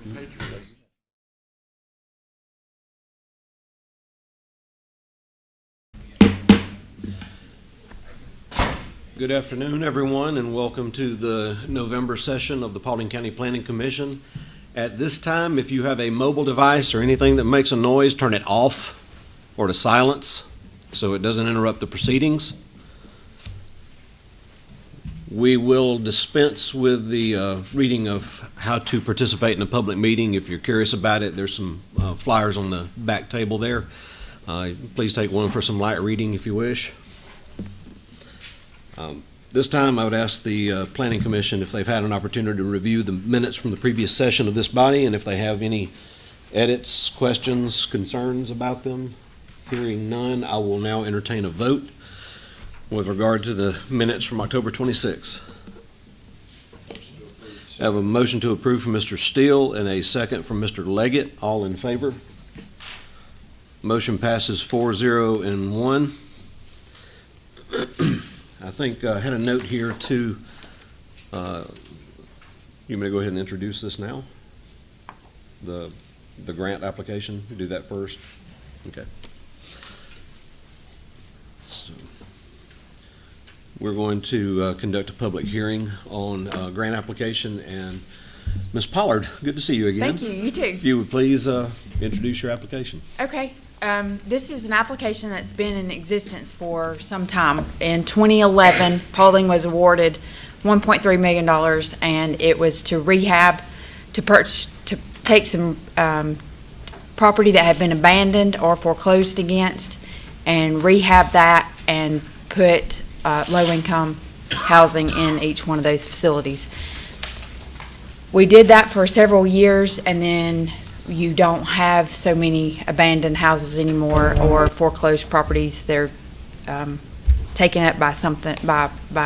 Good afternoon, everyone, and welcome to the November session of the Paulding County Planning Commission. At this time, if you have a mobile device or anything that makes a noise, turn it off or to silence so it doesn't interrupt the proceedings. We will dispense with the reading of how to participate in a public meeting. If you're curious about it, there's some flyers on the back table there. Please take one for some light reading if you wish. This time, I would ask the Planning Commission if they've had an opportunity to review the minutes from the previous session of this body, and if they have any edits, questions, concerns about them. Hearing none, I will now entertain a vote with regard to the minutes from October 26th. I have a motion to approve from Mr. Steele and a second from Mr. Leggett. All in favor? Motion passes 4-0 and 1. I think I had a note here to, you may go ahead and introduce this now? The grant application, do that first? Okay. So we're going to conduct a public hearing on grant application, and Ms. Pollard, good to see you again. Thank you, you too. If you would please introduce your application. Okay. This is an application that's been in existence for some time. In 2011, Paulding was awarded $1.3 million, and it was to rehab, to take some property that had been abandoned or foreclosed against, and rehab that and put low-income housing in each one of those facilities. We did that for several years, and then you don't have so many abandoned houses anymore or foreclosed properties. They're taken up by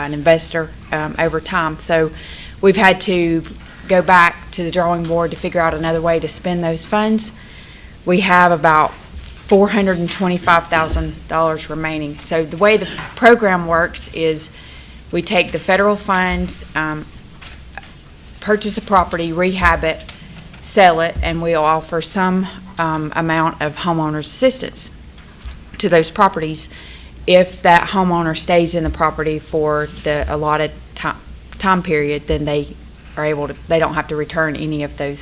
an investor over time. So we've had to go back to the drawing board to figure out another way to spend those funds. We have about $425,000 remaining. So the way the program works is we take the federal funds, purchase a property, rehab it, sell it, and we'll offer some amount of homeowner's assistance to those properties. If that homeowner stays in the property for the allotted time period, then they don't have to return any of the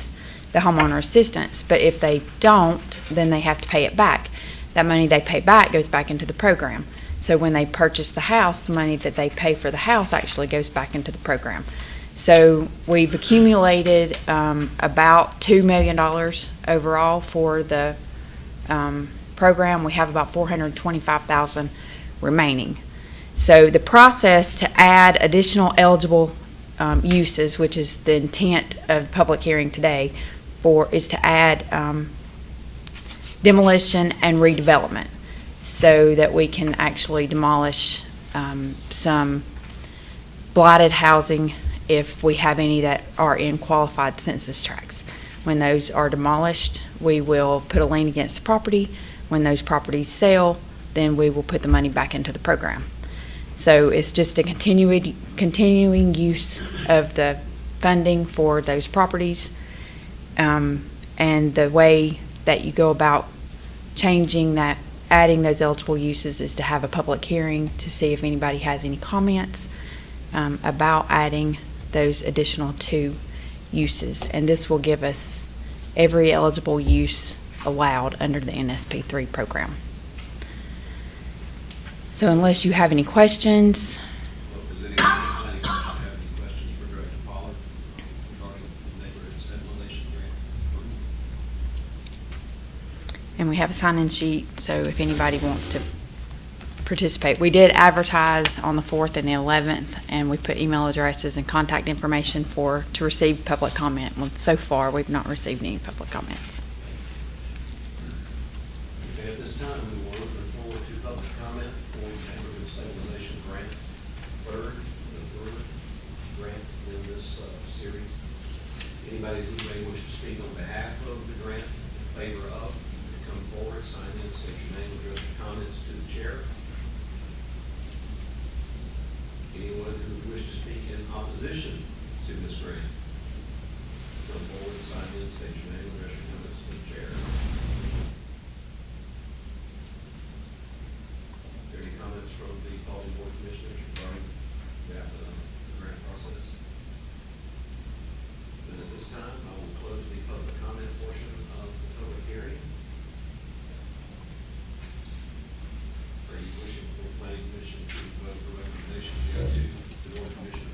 homeowner assistance. But if they don't, then they have to pay it back. That money they pay back goes back into the program. So when they purchase the house, the money that they pay for the house actually goes back into the program. So we've accumulated about $2 million overall for the program. We have about $425,000 remaining. So the process to add additional eligible uses, which is the intent of the public hearing today, is to add demolition and redevelopment so that we can actually demolish some blighted housing if we have any that are in qualified census tracts. When those are demolished, we will put a lien against the property. When those properties sell, then we will put the money back into the program. So it's just a continuing use of the funding for those properties. And the way that you go about changing that, adding those eligible uses, is to have a public hearing to see if anybody has any comments about adding those additional 2 uses, and this will give us every eligible use allowed under the NSP3 program. So unless you have any questions. Does any have any questions for Director Pollard regarding the neighborhood stabilization grant? And we have a sign-in sheet, so if anybody wants to participate. We did advertise on the 4th and the 11th, and we put email addresses and contact information to receive public comment. Well, so far, we've not received any public comments. Okay, at this time, we will open forward to public comment for neighborhood stabilization grant, the third grant in this series. Anybody who may wish to speak on behalf of the grant, in favor of, come forward, sign in, state your name, address your comments to the chair. Anyone who wishes to speak in opposition to this grant, come forward and sign in, state your name, address your comments to the chair. Are there any comments from the Paulding Board of Commissioners regarding the grant process? Then at this time, I will close the public comment portion of the public hearing. Are you wishing for the planning commission to vote for recommendation to go to the board of commissioners?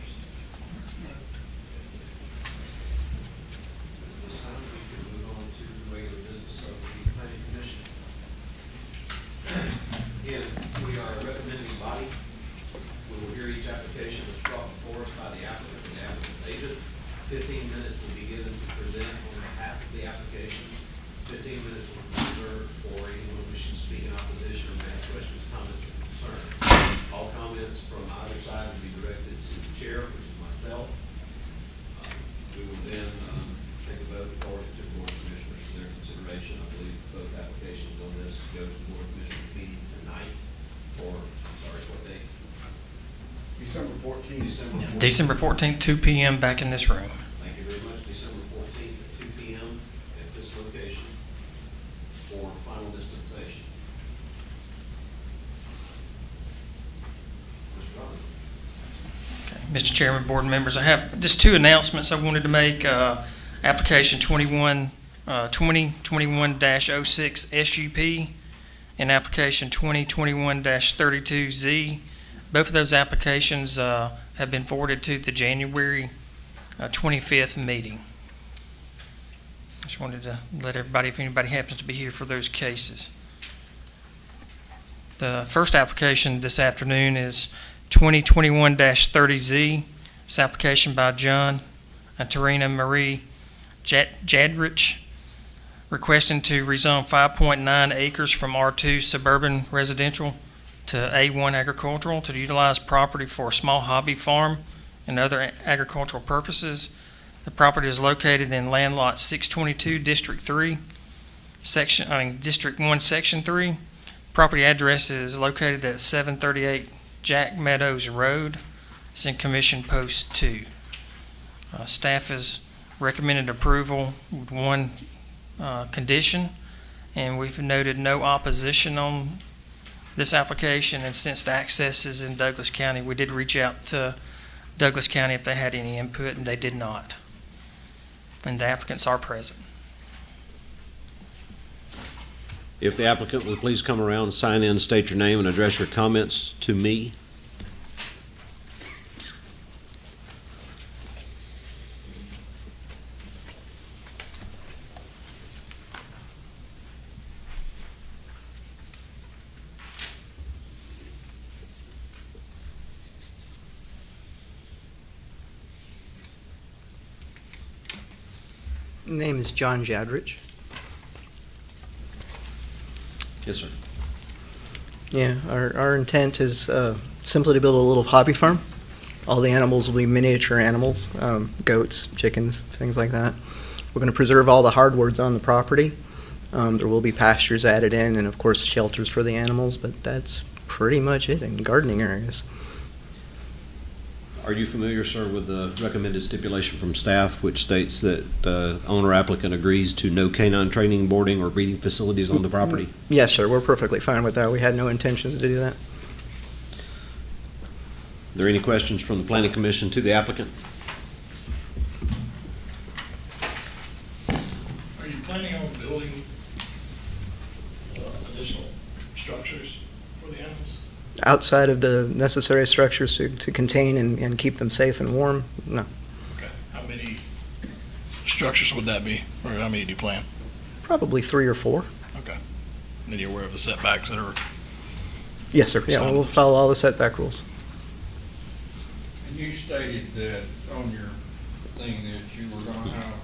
At this time, we can move on to the regular business of the planning commission. Again, we are a recommending body. We will hear each application that's brought before us by the applicant and the applicant's agent. 15 minutes will be given to present on behalf of the application. 15 minutes will be reserved for anyone wishing to speak in opposition or may have questions, comments, or concerns. All comments from either side will be directed to the chair, which is myself. We will then take a vote forward to the board of commissioners for their consideration. I believe both applications on this go to the board of commissioners meeting tonight, or, I'm sorry, what date? December 14th. December 14th, 2 p.m. back in this room. Thank you very much. December 14th at 2 p.m. at this location for final dispensation. Mr. Robbins. Okay. Mr. Chairman, board members, I have just two announcements I wanted to make. Application 2021-06 SUP and application 2021-32Z. Both of those applications have been forwarded to the January 25th meeting. Just wanted to let everybody, if anybody happens to be here for those cases. The first application this afternoon is 2021-30Z. This application by John and Tarina Marie Jadrich, requesting to rezone 5.9 acres from R2 suburban residential to A1 agricultural to utilize property for a small hobby farm and other agricultural purposes. The property is located in land lot 622, District 3, District 1, Section 3. Property address is located at 738 Jack Meadows Road. It's in Commission Post 2. Staff has recommended approval with one condition, and we've noted no opposition on this application, and since the access is in Douglas County, we did reach out to Douglas County if they had any input, and they did not. And the applicants are present. If the applicant will please come around, sign in, state your name, and address your comments to me. Name is John Jadrich. Yes, sir. Yeah, our intent is simply to build a little hobby farm. All the animals will be miniature animals, goats, chickens, things like that. We're going to preserve all the hardwoods on the property. There will be pastures added in and, of course, shelters for the animals, but that's pretty much it in gardening areas. Are you familiar, sir, with the recommended stipulation from staff which states that the owner applicant agrees to no canine training, boarding, or breeding facilities on the property? Yes, sir, we're perfectly fine with that. We had no intentions to do that. Are there any questions from the Planning Commission to the applicant? Are you planning on building additional structures for the animals? Outside of the necessary structures to contain and keep them safe and warm, no. Okay. How many structures would that be, or how many do you plan? Probably 3 or 4. Okay. And then you're aware of the setbacks that are, Yes, sir. Yeah, we'll follow all the setback rules. And you stated that on your thing that you were gonna have,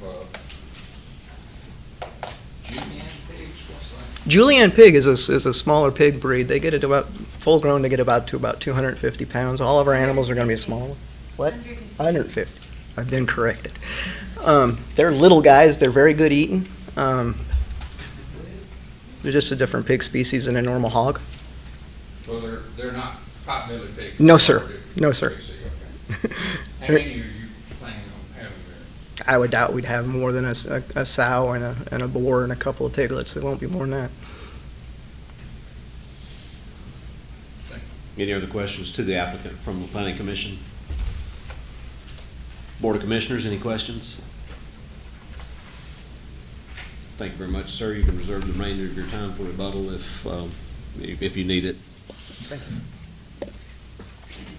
Julian pigs, what's that? Julienne pig is a smaller pig breed. They get it about full grown. They get about 250 pounds. All of our animals are going to be small. What? 150. I've been corrected. They're little guys. They're very good eating. They're just a different pig species than a normal hog. So they're not potbelly pigs? No, sir. No, sir. Okay. How many are you planning on having I would doubt we'd have more than a sow and a boar and a couple of piglets. It won't be more than that. Any other questions to the applicant from the planning commission? Board of Commissioners, any questions? Thank you very much, sir. You can reserve the remainder of your time for rebuttal if you need it. Thank you.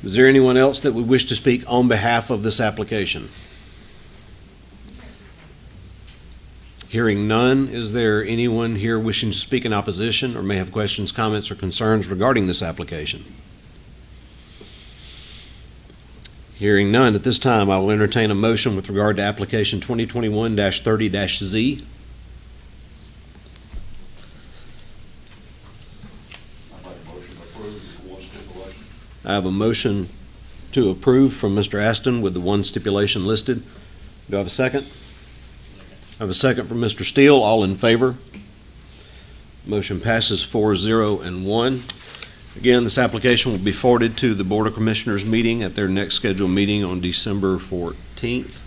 Is there anyone else that would wish to speak on behalf of this application? Hearing none, is there anyone here wishing to speak in opposition or may have questions, comments, or concerns regarding this application? Hearing none, at this time, I will entertain a motion with regard to application 2021-30-Z. I have a motion to approve from Mr. Aston with the one stipulation listed. Do I have a second? I have a second from Mr. Steele. All in favor? Motion passes 4-0 and 1. Again, this application will be forwarded to the Board of Commissioners meeting at their next scheduled meeting on December 14th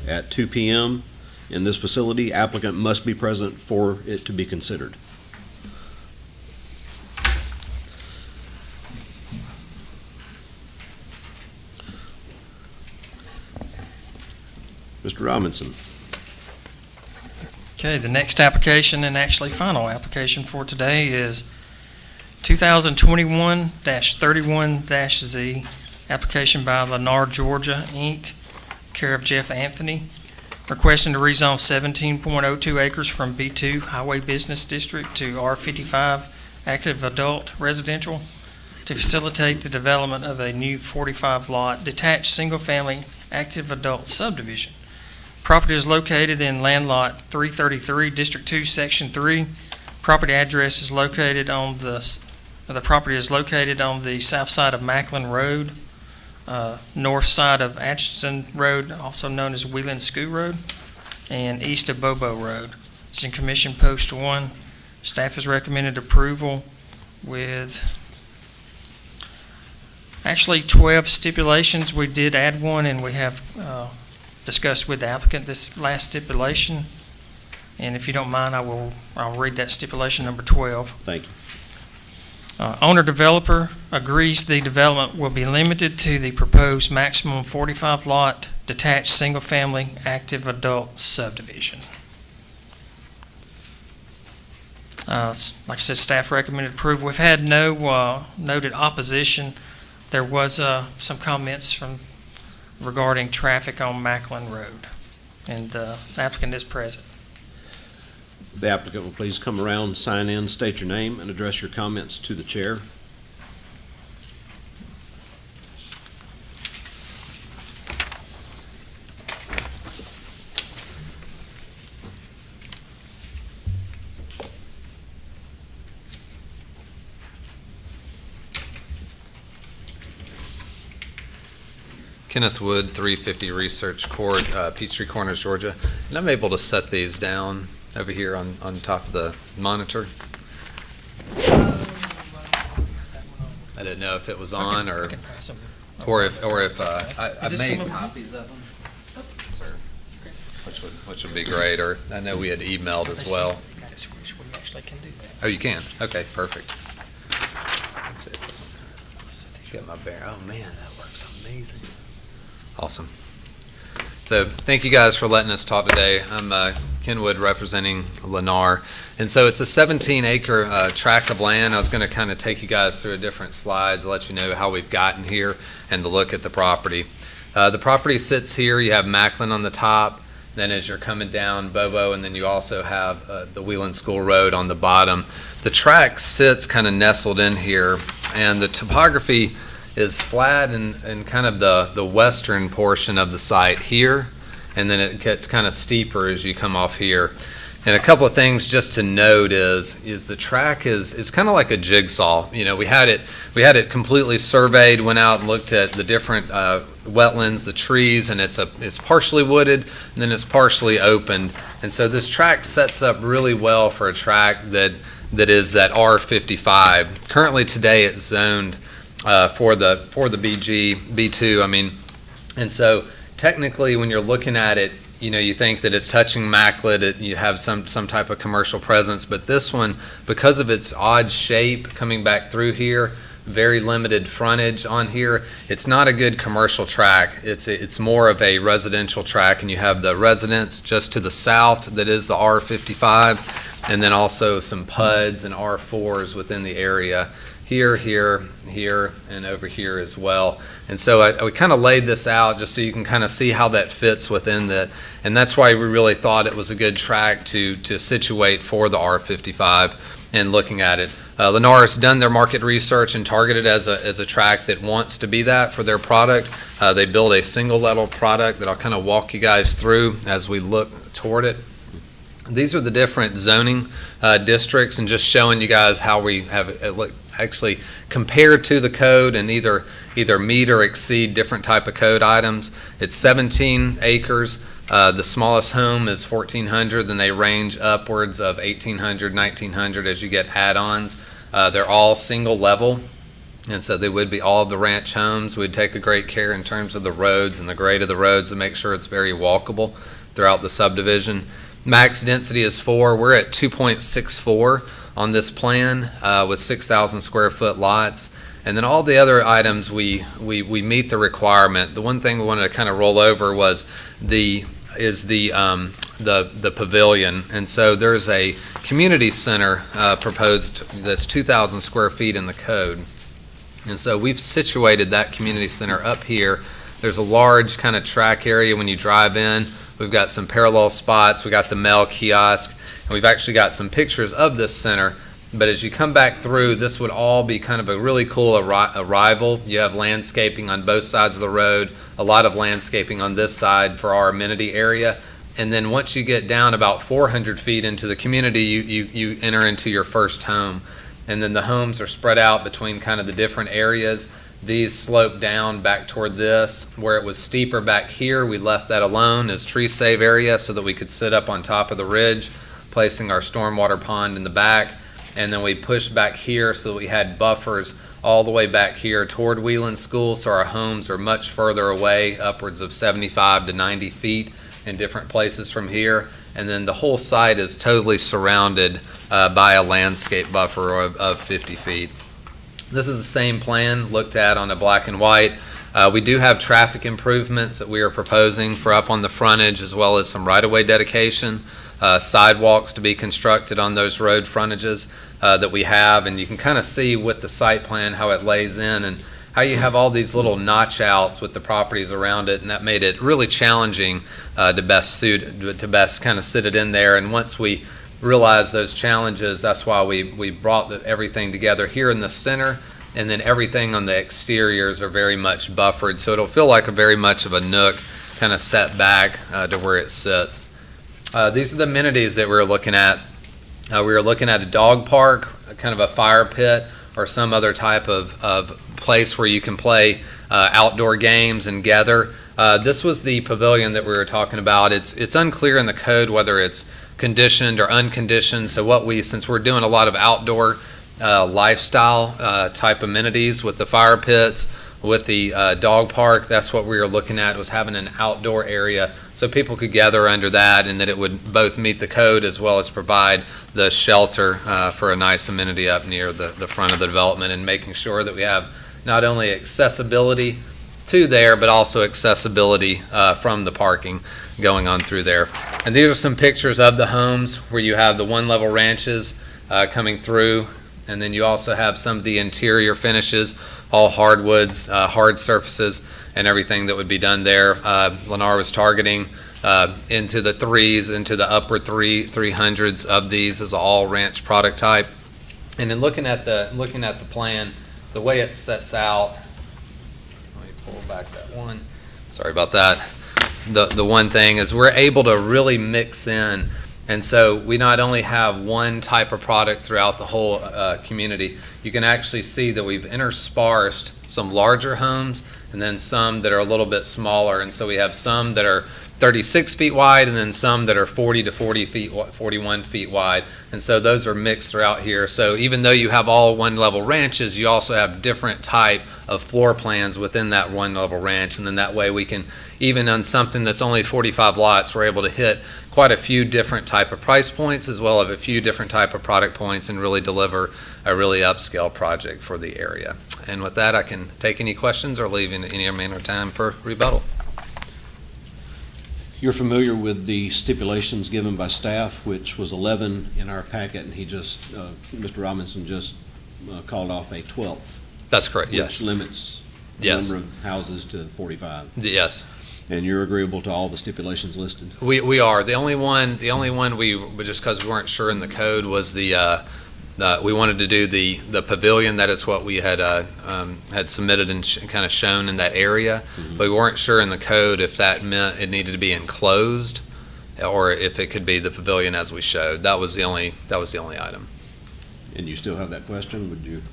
at 2 p.m. in this facility. Applicant must be present for it to be considered. Mr. Robinson. Okay, the next application and actually final application for today is 2021-31-Z, application by Lennar, Georgia, Inc., care of Jeff Anthony, requesting to rezone 17.02 acres from B2 Highway Business District to R55 Active Adult Residential to facilitate the development of a new 45-lot detached single-family active adult subdivision. Property is located in land lot 333, District 2, Section 3. Property address is located on the property is located on the south side of Macklin Road, north side of Atchison Road, also known as Wheeling School Road, and east of Bobo Road. It's in Commission Post 1. Staff has recommended approval with actually 12 stipulations. We did add one, and we have discussed with the applicant this last stipulation. And if you don't mind, I'll read that stipulation number 12. Thank you. Owner-developer agrees the development will be limited to the proposed maximum 45-lot detached single-family active adult subdivision. Like I said, staff recommended approval. We've had no noted opposition. There was some comments regarding traffic on Macklin Road, and the applicant is present. The applicant will please come around, sign in, state your name, and address your comments to the chair. Kenneth Wood, 350 Research Court, Peachtree Corners, Georgia. And I'm able to set these down over here on top of the monitor. I didn't know if it was on or if I made copies of them. Sir, which would be great. Or I know we had emailed as well. We actually can do that. Oh, you can? Okay, perfect. Let's see if this one. Get my bear. Oh man, that works amazing. Awesome. So thank you guys for letting us talk today. I'm Ken Wood representing Lennar. And so it's a 17-acre tract of land. I was going to kind of take you guys through a different slides, let you know how we've gotten here and to look at the property. The property sits here. You have Macklin on the top. Then as you're coming down Bobo, and then you also have the Wheeling School Road on the bottom. The tract sits kind of nestled in here, and the topography is flat in kind of the western portion of the site here, and then it gets kind of steeper as you come off here. And a couple of things just to note is the track is kind of like a jigsaw. You know, we had it completely surveyed, went out and looked at the different wetlands, the trees, and it's partially wooded and then it's partially opened. And so this track sets up really well for a track that is that R55. Currently today it's zoned for the B2, and so technically when you're looking at it, you think that it's touching immaculate, you have some type of commercial presence, but this one, because of its odd shape coming back through here, very limited frontage on here, it's not a good commercial track. It's more of a residential track, and you have the residence just to the south that is the R55, and then also some PUDs and R4s within the area. Here, and over here as well. And so we kind of laid this out just so you can kind of see how that fits within that. And that's why we really thought it was a good track to situate for the R55 and looking at it. Lennar has done their market research and targeted as a track that wants to be that for their product. They build a single level product that I'll kind of walk you guys through as we look toward it. These are the different zoning districts, and just showing you guys how we have actually compared to the code and either meet or exceed different type of code items. It's 17 acres. The smallest home is 1,400, then they range upwards of 1,800, 1,900 as you get add-ons. They're all single level, and so they would be all of the ranch homes. We'd take a great care in terms of the roads and the grade of the roads to make sure it's very walkable throughout the subdivision. Max density is 4. We're at 2.64 on this plan with 6,000 square foot lots. And then all the other items, we meet the requirement. The one thing we wanted to kind of roll over was the pavilion. And so there's a community center proposed that's 2,000 square feet in the code. And so we've situated that community center up here. There's a large kind of track area when you drive in. We've got some parallel spots. We got the mail kiosk, and we've actually got some pictures of this center. But as you come back through, this would all be kind of a really cool arrival. You have landscaping on both sides of the road, a lot of landscaping on this side for our amenity area. And then once you get down about 400 feet into the community, you enter into your first home. And then the homes are spread out between kind of the different areas. These slope down back toward this. Where it was steeper back here, we left that alone as tree save area so that we could sit up on top of the ridge, placing our stormwater pond in the back. And then we pushed back here so that we had buffers all the way back here toward Wheeland School, so our homes are much further away, upwards of 75 to 90 feet in different places from here. And then the whole site is totally surrounded by a landscape buffer of 50 feet. This is the same plan looked at on a black and white. We do have traffic improvements that we are proposing for up on the frontage, as well as some right-of-way dedication, sidewalks to be constructed on those road frontages that we have. And you can kind of see with the site plan how it lays in and how you have all these little notch outs with the properties around it, and that made it really challenging to best kind of sit it in there. And once we realized those challenges, that's why we brought everything together here in the center, and then everything on the exteriors are very much buffered, so it'll feel like a very much of a nook kind of set back to where it sits. These are the amenities that we were looking at. We were looking at a dog park, kind of a fire pit, or some other type of place where you can play outdoor games and gather. This was the pavilion that we were talking about. It's unclear in the code whether it's conditioned or unconditioned. So since we're doing a lot of outdoor lifestyle type amenities with the fire pits, with the dog park, that's what we were looking at, was having an outdoor area so people could gather under that, and that it would both meet the code as well as provide the shelter for a nice amenity up near the front of the development, and making sure that we have not only accessibility to there, but also accessibility from the parking going on through there. And these are some pictures of the homes where you have the one-level ranches coming through, and then you also have some of the interior finishes, all hardwoods, hard surfaces, and everything that would be done there. Lennar was targeting into the threes, into the upper 300s of these as all ranch product type. And then looking at the plan, the way it sets out, let me pull back that one. Sorry about that. The one thing is we're able to really mix in. And so we not only have one type of product throughout the whole community, you can actually see that we've interspersed some larger homes and then some that are a little bit smaller. And so we have some that are 36 feet wide, and then some that are 40 to 41 feet wide. And so those are mixed throughout here. So even though you have all one-level ranches, you also have different type of floor plans within that one-level ranch. And then that way we can, even on something that's only 45 lots, we're able to hit quite a few different type of price points as well as a few different type of product points and really deliver a really upscale project for the area. And with that, I can take any questions or leave any amount of time for rebuttal. You're familiar with the stipulations given by staff, which was 11 in our packet, and Mr. Robinson just called off a 12th. That's correct, yes. Which limits the Yes. number of houses to 45. Yes. And you're agreeable to all the stipulations listed? We are. The only one we, just because we weren't sure in the code, was we wanted to do the pavilion. That is what we had submitted and kind of shown in that area. Mm-hmm. But we weren't sure in the code if that meant it needed to be enclosed or if it could be the pavilion as we showed. That was the only item. And you still have that question? Would you?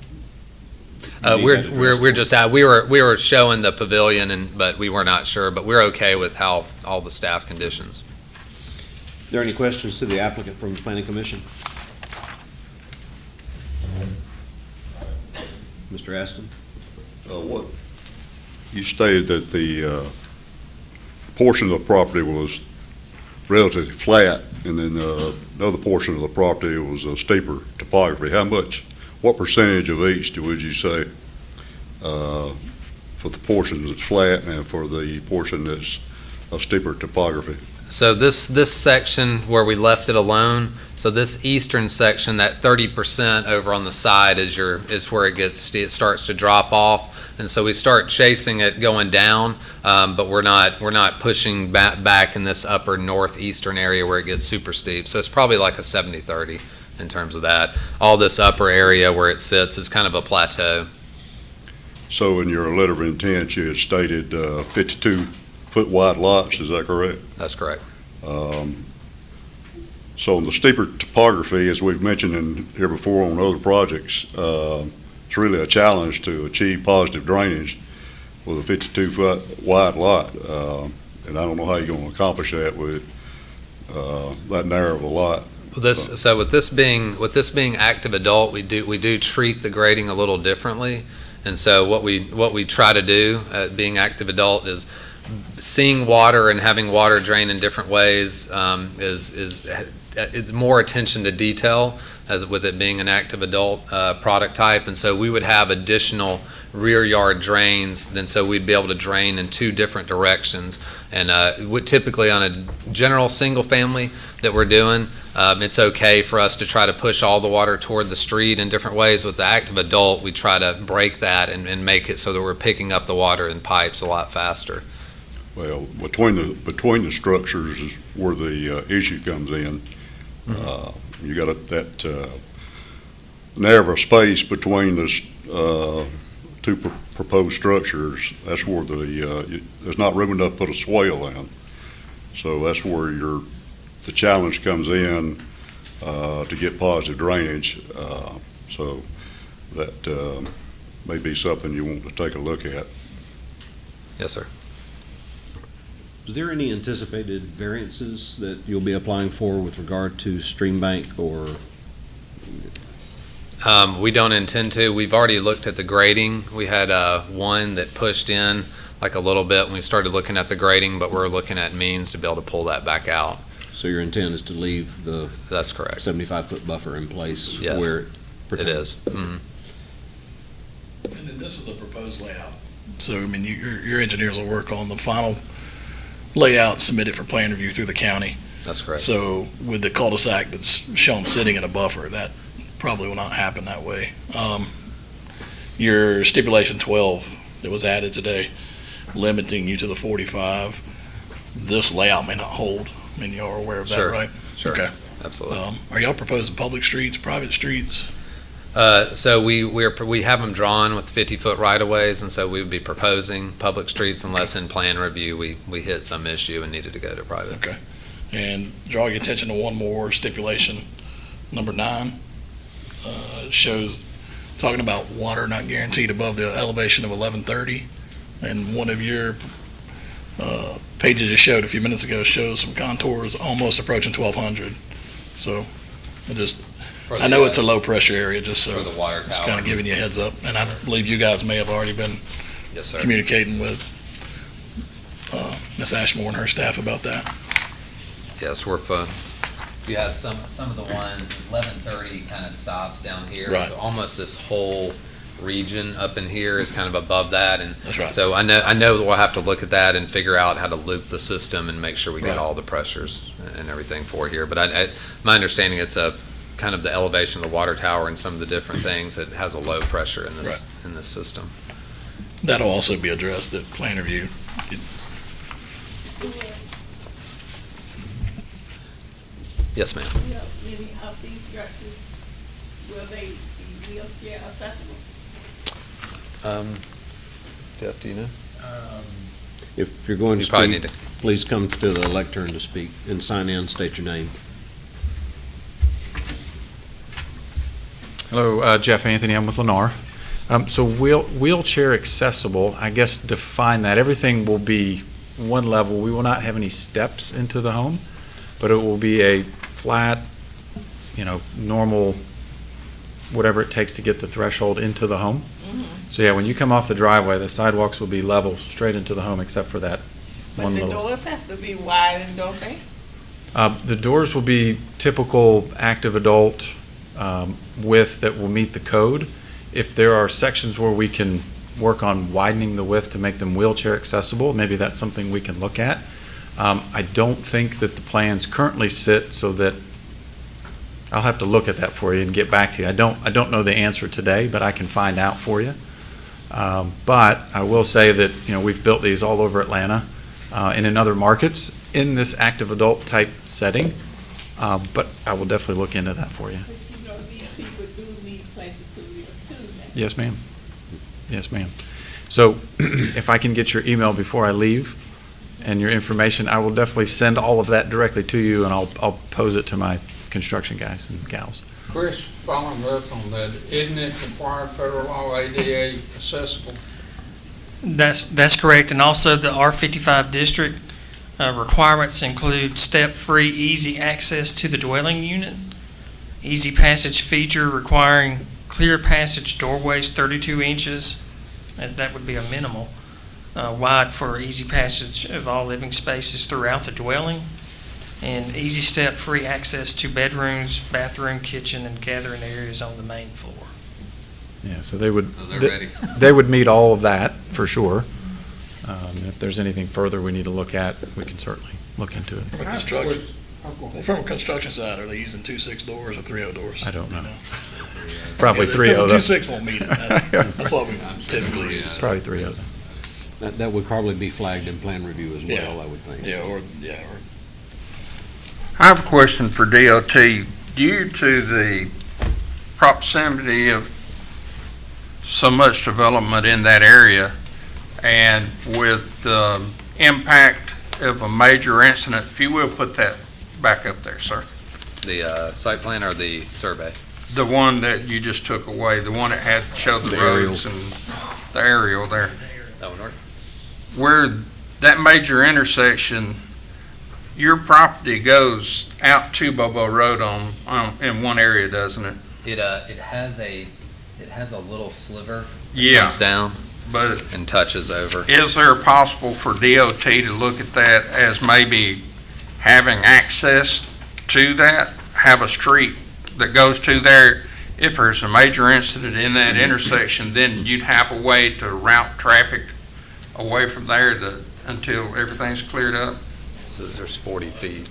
We were showing the pavilion, but we were not sure. But we're okay with how all the staff conditions. Are there any questions to the applicant from the Planning Commission? Mr. Aston? What, you stated that the portion of the property was relatively flat, and then another portion of the property was a steeper topography. What percentage of each would you say for the portion that's flat and for the portion that's a steeper topography? So this section where we left it alone, so this eastern section, that 30% over on the side is where it starts to drop off, and so we start chasing it going down, but we're not pushing back in this upper northeastern area where it gets super steep. So it's probably like a 70-30 in terms of that. All this upper area where it sits is kind of a plateau. So in your letter of intent, you had stated 52-foot wide lots, is that correct? That's correct. So in the steeper topography, as we've mentioned here before on other projects, it's really a challenge to achieve positive drainage with a 52-foot wide lot. And I don't know how you're going to accomplish that with that narrow of a lot. So with this being active adult, we do treat the grading a little differently. And so what we try to do, being active adult, is seeing water and having water drain in different ways. It's more attention to detail, as with it being an active adult product type. And so we would have additional rear yard drains, then so we'd be able to drain in two different directions. And typically on a general single family that we're doing, it's okay for us to try to push all the water toward the street in different ways. With the active adult, we try to break that and make it so that we're picking up the water in pipes a lot faster. Well, between the structures is where the issue comes in. You got that narrow space between the two proposed structures. That's where there's not room enough to put a swale in. So that's where the challenge comes in to get positive drainage. So that may be something you want to take a look at. Yes, sir. Is there any anticipated variances that you'll be applying for with regard to stream bank or? We don't intend to. We've already looked at the grading. We had one that pushed in like a little bit when we started looking at the grading, but we're looking at means to be able to pull that back out. So your intent is to leave the That's correct. 75-foot buffer in place? Yes, where it pertains? is. Mm-hmm. And then this is the proposed layout. So, I mean, your engineers will work on the final layout, submit it for plan review through the county. That's correct. So with the cul-de-sac that's shown sitting in a buffer, that probably will not happen that way. Your stipulation 12 that was added today, limiting you to the 45, this layout may not hold. I mean, you are aware of that, Sure. right? Sure. Okay. Absolutely. Are y'all proposing public streets, private streets? So we have them drawn with 50-foot right-of-ways, and so we would be proposing public streets unless in plan review we hit some issue and needed to go to private. Okay. And draw your attention to one more stipulation, number 9. Shows, talking about water not guaranteed above the elevation of 1130, and one of your pages you showed a few minutes ago shows some contours almost approaching 1,200. So I know it's a low pressure area, just so For the water just tower. kind of giving you a heads up. And I believe you guys may have already been Yes, sir. communicating with Ms. Ashmore and her staff about that. Yes, we're fun. You have some of the ones, 1130 kind of stops down here. Right. So almost this whole region up in here is kind of above that. And That's right. so I know we'll have to look at that and figure out how to loop the system and make sure we Right. get all the pressures and everything for here. But my understanding, it's a kind of the elevation of the water tower and some of the different things, it has a low pressure in this system. That'll also be addressed at plan review. Yes, ma'am. Will any of these structures, will they be wheelchair accessible? Jeff, do you know? If you're going to You probably speak, need to. please come to the lectern to speak and sign in, state your name. Hello, Jeff Anthony, I'm with Lennar. So wheelchair accessible, I guess define that. Everything will be one level. We will not have any steps into the home, but it will be a flat, normal, whatever it takes to get the threshold into the home. So yeah, when you come off the driveway, the sidewalks will be level straight into the home except for that But one the little. doors have to be wide, and don't they? The doors will be typical active adult width that will meet the code. If there are sections where we can work on widening the width to make them wheelchair accessible, maybe that's something we can look at. I don't think that the plans currently sit so that, I'll have to look at that for you and get back to you. I don't know the answer today, but I can find out for you. But I will say that, we've built these all over Atlanta and in other markets in this active adult type setting. But I will definitely look into that for you. But these people do need places to live too, now. Yes, ma'am. Yes, ma'am. So if I can get your email before I leave and your information, I will definitely send all of that directly to you, and I'll pose it to my construction guys and gals. Chris, following up on that, isn't it required federal law ADA accessible? That's correct, and also the R55 district requirements include step-free, easy access to the dwelling unit, easy passage feature requiring clear passage doorways 32 inches, and that would be a minimal, wide for easy passage of all living spaces throughout the dwelling, and easy step-free access to bedrooms, bathroom, kitchen, and gathering areas on the main floor. Yeah, so they would, So they're ready. they would meet all of that for sure. If there's anything further we need to look at, we can certainly look into it. From a construction side, are they using 2.6 doors or 3.0 doors? I don't know. You know? Probably Yeah, 3.0. because the 2.6 won't meet it. That's what we typically use. Probably 3.0. That would probably be flagged in plan review as Yeah. well, I would think. Yeah, So- or I have a question for DOT. Due to the proximity of so much development in that area, and with the impact of a major incident, if you will, put that back up there, sir. The site plan or the survey? The one that you just took away, the one that had showed the The aerial. roads and the aerial there. That one work? Where that major intersection, your property goes out to Bobo Road in one area, doesn't it? It has a little sliver that Yeah. comes down But and touches over. is there possible for DOT to look at that as maybe having access to that? Have a street that goes to there? If there's a major incident in that intersection, then you'd have a way to route traffic away from there until everything's cleared up? So there's 40 feet.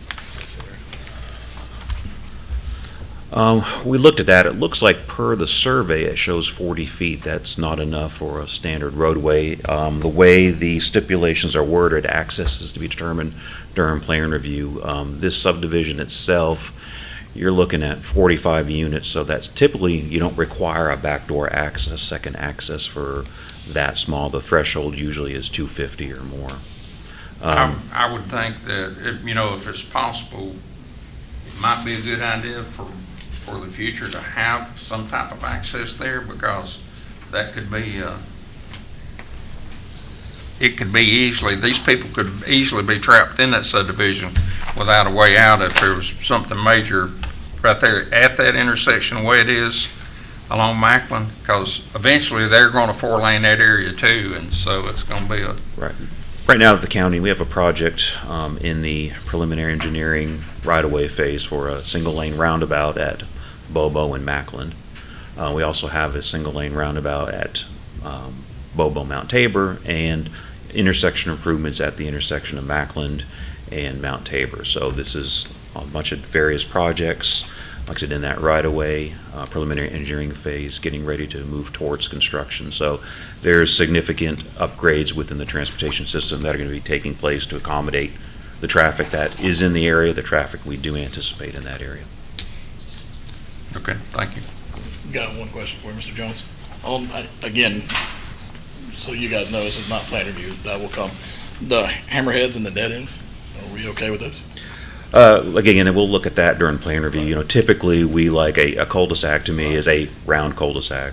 We looked at that. It looks like per the survey, it shows 40 feet. That's not enough for a standard roadway. The way the stipulations are worded, access is to be determined during plan review. This subdivision itself, you're looking at 45 units, so that's typically, you don't require a backdoor access, second access for that small. The threshold usually is 250 or more. I would think that, if it's possible, it might be a good idea for the future to have some type of access there, because that could be, it could be easily, these people could easily be trapped in that subdivision without a way out if there was something major right there at that intersection the way it is along Macklin, because eventually they're going to four-lane that area too, and so it's going to be a... Right now at the county, we have a project in the preliminary engineering right-of-way phase for a single-lane roundabout at Bobo and Macklin. We also have a single-lane roundabout at Bobo Mount Tabor and intersection improvements at the intersection of Macklin and Mount Tabor. So this is a bunch of various projects, like I said, in that right-of-way, preliminary engineering phase, getting ready to move towards construction. So there's significant upgrades within the transportation system that are going to be taking place to accommodate the traffic that is in the area, the traffic we do anticipate in that area. Okay, thank you. Got one question for you, Mr. Jones. Again, so you guys know, this is not plan review, that will come. The hammerheads and the dead ends, are we okay with this? Again, and we'll look at that during plan review. You know, typically, we like a cul-de-sac to me is a round cul-de-sac,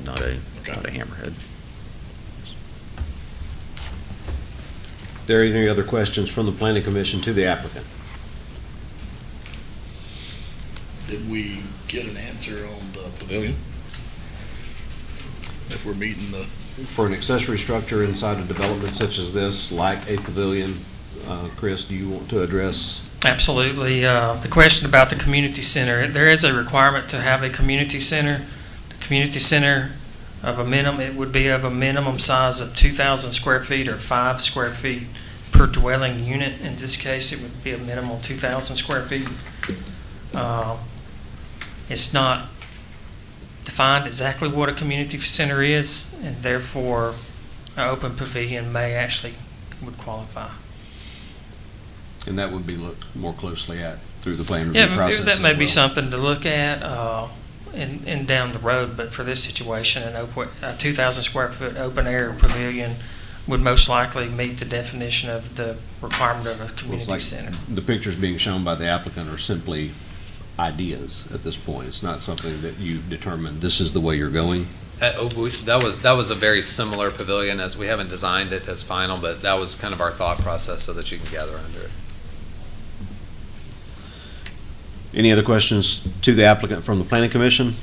not a hammerhead. There any other questions from the planning commission to the applicant? Did we get an answer on the pavilion? If we're meeting the, For an accessory structure inside a development such as this, like a pavilion, Chris, do you want to address? Absolutely. The question about the community center, there is a requirement to have a community center. The community center of a minimum, it would be of a minimum size of 2,000 square feet or 5 square feet per dwelling unit. In this case, it would be a minimum 2,000 square feet. It's not defined exactly what a community center is, and therefore an open pavilion would qualify. And that would be looked more closely at through the plan review Yeah, process. that may as be well. something to look at in down the road, but for this situation, a 2,000 square foot open air pavilion would most likely meet the definition of the requirement of a community like center. The pictures being shown by the applicant are simply ideas at this point. It's not something that you determine this is the way you're going. That was a very similar pavilion, as we haven't designed it as final, but that was kind of our thought process so that you can gather under it. Any other questions to the applicant from the planning commission?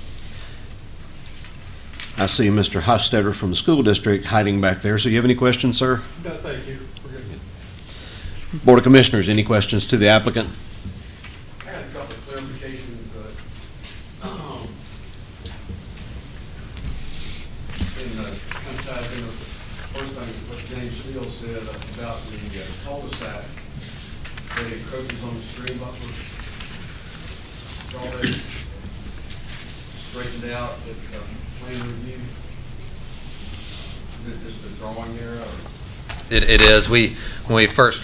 I see Mr. Hofstadter from the school district hiding back there. So you have any questions, sir? No, thank you. We're good. Board of Commissioners, any questions to the applicant? I had a couple of clarifications. Kind of ties in with the first thing what James Steele said about the cul-de-sac that encroaches on the stream buffer. It's already straightened out at plan review. Is it just a drawing error? It is. When we first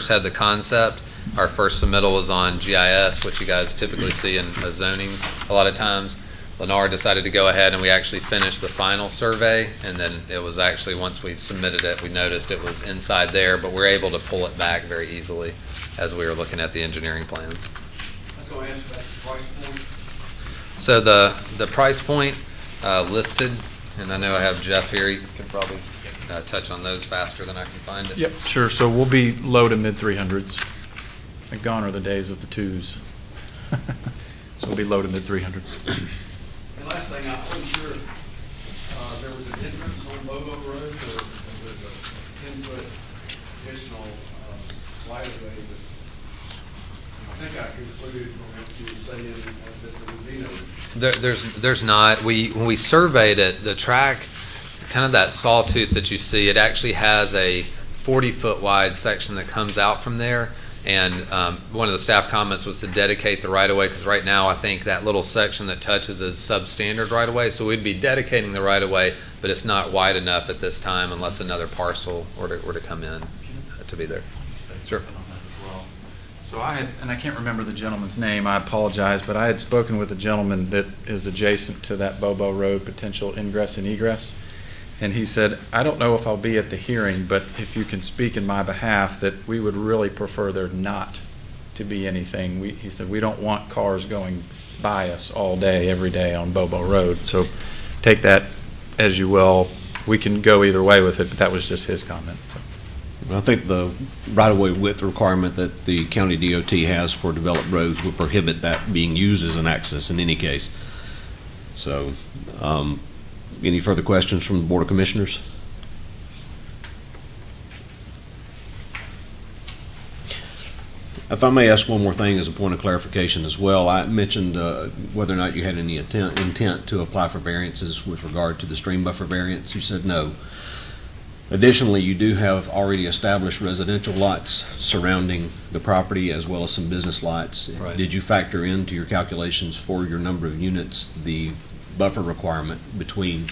had the concept, our first submittal was on GIS, which you guys typically see in zonings a lot of times. Lennar decided to go ahead and we actually finished the final survey, and then it was actually, once we submitted it, we noticed it was inside there, but we're able to pull it back very easily as we were looking at the engineering plans. I was going to ask about the price point. So the price point listed, and I know I have Jeff here, he can probably touch on those faster than I can find it. Yep, sure. So we'll be low to mid 300s. And gone are the days of the twos. So we'll be low to mid 300s. And last thing, I wasn't sure, there was an entrance on Bobo Road, or was it a 10-foot additional right-of-way that, I think I concluded from what you were saying, that there would be no. There's not. When we surveyed it, the track, kind of that sawtooth that you see, it actually has a 40-foot wide section that comes out from there. And one of the staff comments was to dedicate the right-of-way, because right now I think that little section that touches is substandard right-of-way. So we'd be dedicating the right-of-way, but it's not wide enough at this time unless another parcel were to come in to be there. Sure. So I had, and I can't remember the gentleman's name, I apologize, but I had spoken with a gentleman that is adjacent to that Bobo Road potential ingress and egress. And he said, I don't know if I'll be at the hearing, but if you can speak in my behalf, that we would really prefer there not to be anything. He said, we don't want cars going by us all day, every day on Bobo Road. So take that as you will. We can go either way with it, but that was just his comment. So. I think the right-of-way width requirement that the county DOT has for developed roads would prohibit that being used as an access in any case. So, any further questions from the Board of Commissioners? If I may ask one more thing as a point of clarification as well, I mentioned whether or not you had any intent to apply for variances with regard to the stream buffer variance. You said no. Additionally, you do have already established residential lots surrounding the property as well as some business lots. Right. Did you factor into your calculations for your number of units the buffer requirement between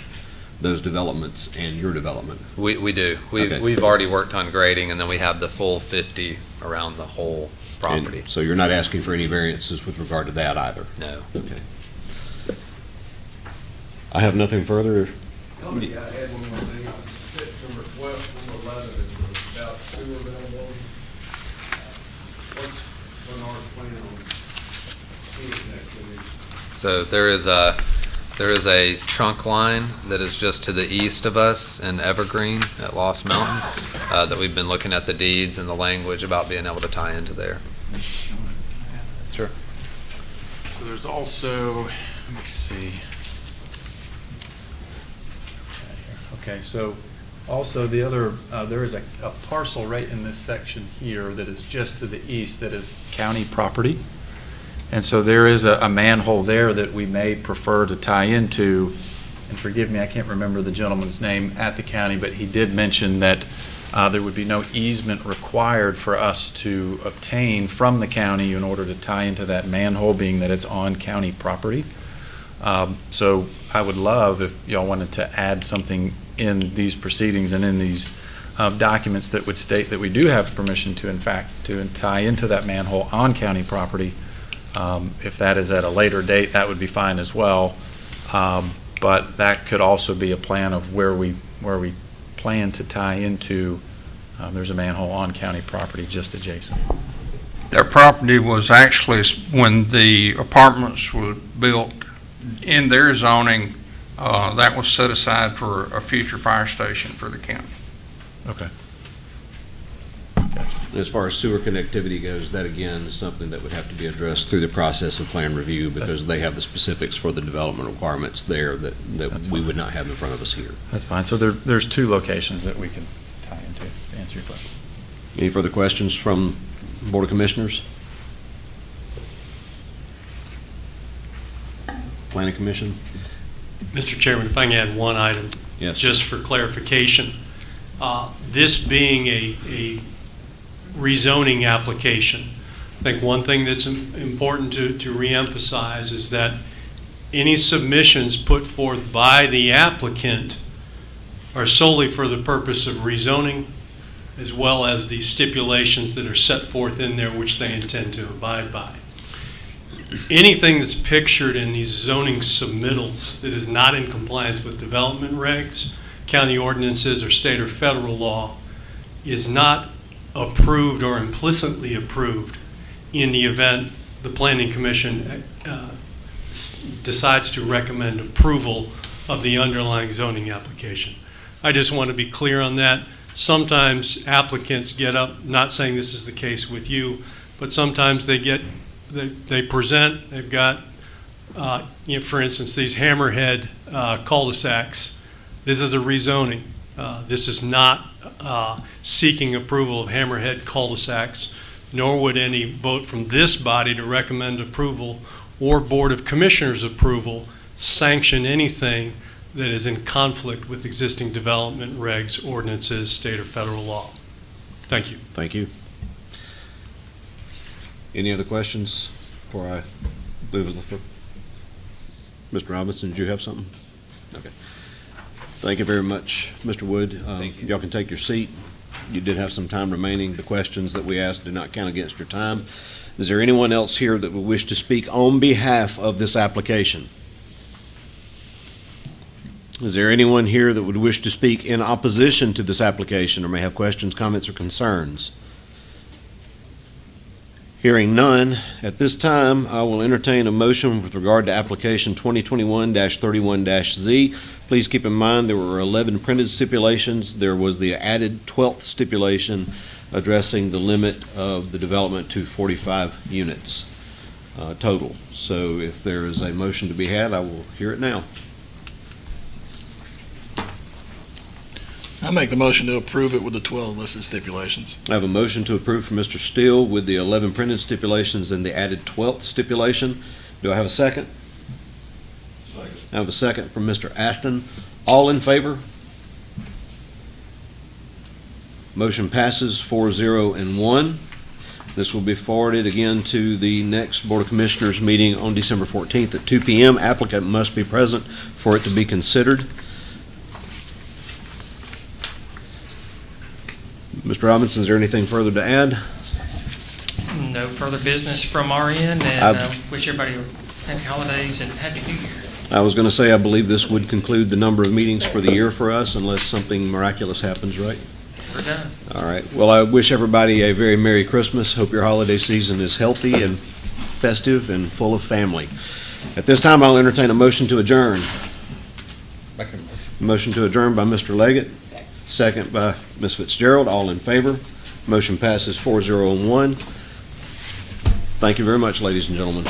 those developments and your development? We do. Okay. We've already worked on grading, and then we have the full 50 around the whole property. And so you're not asking for any variances with regard to that either? No. Okay. I have nothing further. Let me add one more thing. Number 12, number 11 is about sewer availability. What's Bernard's plan on sewer connectivity? So there is a trunk line that is just to the east of us in Evergreen at Lost Mountain that we've been looking at the deeds and the language about being able to tie into there. Sure. So there's also, let me see. Okay, so also the other, there is a parcel right in this section here that is just to the east that is county property. And so there is a manhole there that we may prefer to tie into, and forgive me, I can't remember the gentleman's name at the county, but he did mention that there would be no easement required for us to obtain from the county in order to tie into that manhole, being that it's on county property. So I would love if y'all wanted to add something in these proceedings and in these documents that would state that we do have permission to, in fact, to tie into that manhole on county property. If that is at a later date, that would be fine as well. But that could also be a plan of where we plan to tie into. There's a manhole on county property just adjacent. Their property was actually, when the apartments were built in their zoning, that was set aside for a future fire station for the county. Okay. As far as sewer connectivity goes, that again is something that would have to be addressed through the process of plan review because they have the specifics for the development requirements there that we would not have in front of us here. That's fine. So there's two locations that we can tie into, to answer your question. Any further questions from Board of Commissioners? Planning Commission? Mr. Chairman, if I can add one item. Yes. Just for clarification. This being a rezoning application, I think one thing that's important to reemphasize is that any submissions put forth by the applicant are solely for the purpose of rezoning, as well as the stipulations that are set forth in there which they intend to abide by. Anything that's pictured in these zoning submittals that is not in compliance with development regs, county ordinances, or state or federal law is not approved or implicitly approved in the event the Planning Commission decides to recommend approval of the underlying zoning application. I just want to be clear on that. Sometimes applicants get up, not saying this is the case with you, but sometimes they present, they've got, for instance, these hammerhead cul-de-sacs. This is a rezoning. This is not seeking approval of hammerhead cul-de-sacs, nor would any vote from this body to recommend approval or Board of Commissioners approval sanction anything that is in conflict with existing development regs, ordinances, state or federal law. Thank you. Thank you. Any other questions before I move to the floor? Mr. Robinson, did you have something? Okay. Thank you very much, Mr. Wood. Y'all can take your seat. You did have some time remaining. The questions that we asked do not count against your time. Is there anyone else here that would wish to speak on behalf of this application? Is there anyone here that would wish to speak in opposition to this application or may have questions, comments, or concerns? Hearing none, at this time, I will entertain a motion with regard to application 2021-31-Z. Please keep in mind, there were 11 printed stipulations. There was the added 12th stipulation addressing the limit of the development to 45 units total. So if there is a motion to be had, I will hear it now. I make the motion to approve it with the 12 listed stipulations. I have a motion to approve from Mr. Steele with the 11 printed stipulations and the added 12th stipulation. Do I have a second? Second. I have a second from Mr. Aston. All in favor? Motion passes 4-0 and 1. This will be forwarded again to the next Board of Commissioners meeting on December 14th at 2 p.m. Applicant must be present for it to be considered. Mr. Robinson, is there anything further to add? No further business from our end, and wish everybody happy holidays and happy New Year. I was going to say, I believe this would conclude the number of meetings for the year for us unless something miraculous happens, right? We're done. All right. Well, I wish everybody a very Merry Christmas. Hope your holiday season is healthy and festive and full of family. At this time, I'll entertain a motion to adjourn. Motion to adjourn by Mr. Leggett, second by Ms. Fitzgerald. All in favor? Motion passes 4-0 and 1. Thank you very much, ladies and gentlemen.